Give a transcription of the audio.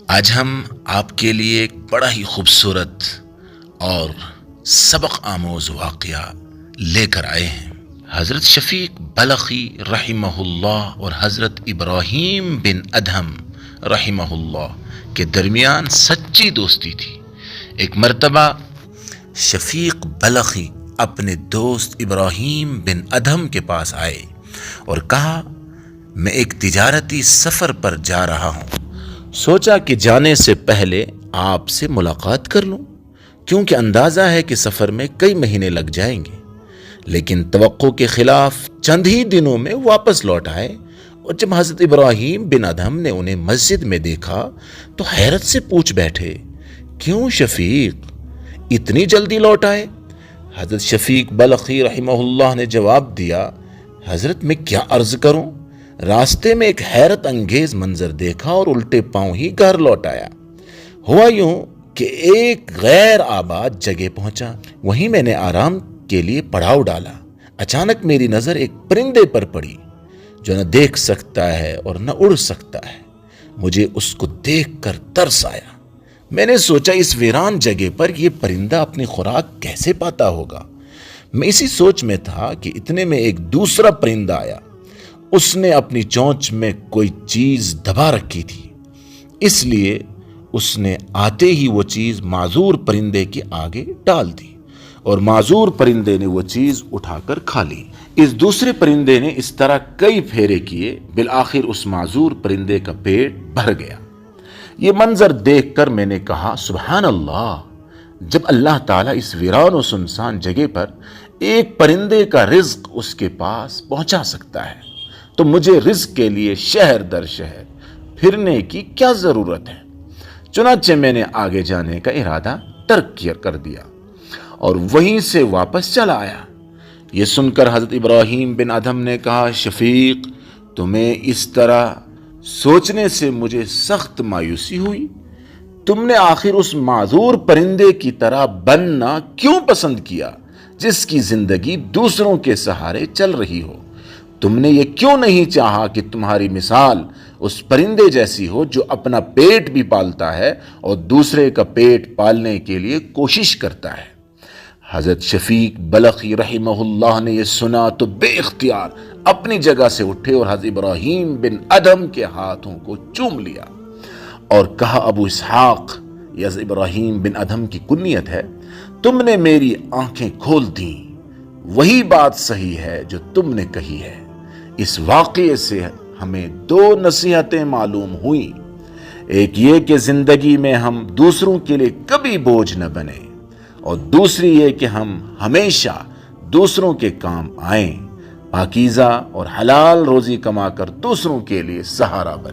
آج ہم آپ کے لیے ایک بڑا ہی خوبصورت اور سبق آموز واقعہ لے کر آئے ہیں۔ حضرت شفیق بلخی رحمہ اللہ اور حضرت ابراہیم بن ادہم رحمہ اللہ کے درمیان سچی دوستی تھی۔ ایک مرتبہ شفیق بلخی اپنے دوست ابراہیم بن ادہم کے پاس آئے اور کہا، میں ایک تجارتی سفر پر جا رہا ہوں، سوچا کہ جانے سے پہلے آپ سے ملاقات کر لوں، کیونکہ اندازہ ہے کہ سفر میں کئی مہینے لگ جائیں گے۔ لیکن توقع کے خلاف چند ہی دنوں میں واپس لوٹ آئے، اور جب حضرت ابراہیم بن ادہم نے انہیں مسجد میں دیکھا تو حیرت سے پوچھ بیٹھے، کیوں شفیق اتنی جلدی لوٹ آئے؟ حضرت شفیق بلخی رحمہ اللہ نے جواب دیا، حضرت میں کیا عرض کروں، راستے میں ایک حیرت انگیز منظر دیکھا اور الٹے پاؤں ہی گھر لوٹ آیا۔ ہوا یوں کہ ایک غیر آباد جگہ پہنچا، وہیں میں نے آرام کے لیے پڑاؤ ڈالا۔ اچانک میری نظر ایک پرندے پر پڑی جو نہ دیکھ سکتا ہے اور نہ اڑ سکتا ہے۔ مجھے اس کو دیکھ کر ترس آیا۔ میں نے سوچا اس ویران جگہ پر یہ پرندہ اپنی خوراک کیسے پاتا ہوگا۔ میں اسی سوچ میں تھا کہ اتنے میں ایک دوسرا پرندہ آیا۔ اس نے اپنی چونچ میں کوئی چیز دبا رکھی تھی، اس لیے اس نے آتے ہی وہ چیز معذور پرندے کے آگے ڈال دی، اور معذور پرندے نے وہ چیز اٹھا کر کھا لی۔ اس دوسرے پرندے نے اس طرح کئی پھیرے کیے، بالآخر اس معذور پرندے کا پیٹ بھر گیا۔ یہ منظر دیکھ کر میں نے کہا، سبحان اللہ، جب اللہ تعالیٰ اس ویران و سنسان جگہ پر ایک پرندے کا رزق اس کے پاس پہنچا سکتا ہے تو مجھے رزق کے لیے شہر در شہر پھرنے کی کیا ضرورت ہے؟ چنانچہ میں نے آگے جانے کا ارادہ ترک کر دیا اور وہیں سے واپس چلا آیا۔ یہ سن کر حضرت ابراہیم بن ادہم نے کہا، شفیق، تمہیں اس طرح سوچنے سے مجھے سخت مایوسی ہوئی۔ تم نے آخر اس معذور پرندے کی طرح بننا کیوں پسند کیا جس کی زندگی دوسروں کے سہارے چل رہی ہو؟ تم نے یہ کیوں نہیں چاہا کہ تمہاری مثال اس پرندے جیسی ہو جو اپنا پیٹ بھی پالتا ہے اور دوسرے کا پیٹ پالنے کے لیے کوشش کرتا ہے؟ حضرت شفیق بلخی رحمہ اللہ نے یہ سنا تو بے اختیار اپنی جگہ سے اٹھے اور حضرت ابراہیم بن ادہم کے ہاتھوں کو چوم لیا اور کہا، ابو اسحاق، یہ حضرت ابراہیم بن ادہم کی کنیت ہے، تم نے میری آنکھیں کھول دیں، وہی بات صحیح ہے جو تم نے کہی ہے۔ اس واقعے سے ہمیں دو نصیحتیں معلوم ہوئیں، ایک یہ کہ زندگی میں ہم دوسروں کے لیے کبھی بوجھ نہ بنیں، اور دوسری یہ کہ ہم ہمیشہ دوسروں کے کام آئیں، پاکیزہ اور حلال روزی کما کر دوسروں کے لیے سہارا بنیں۔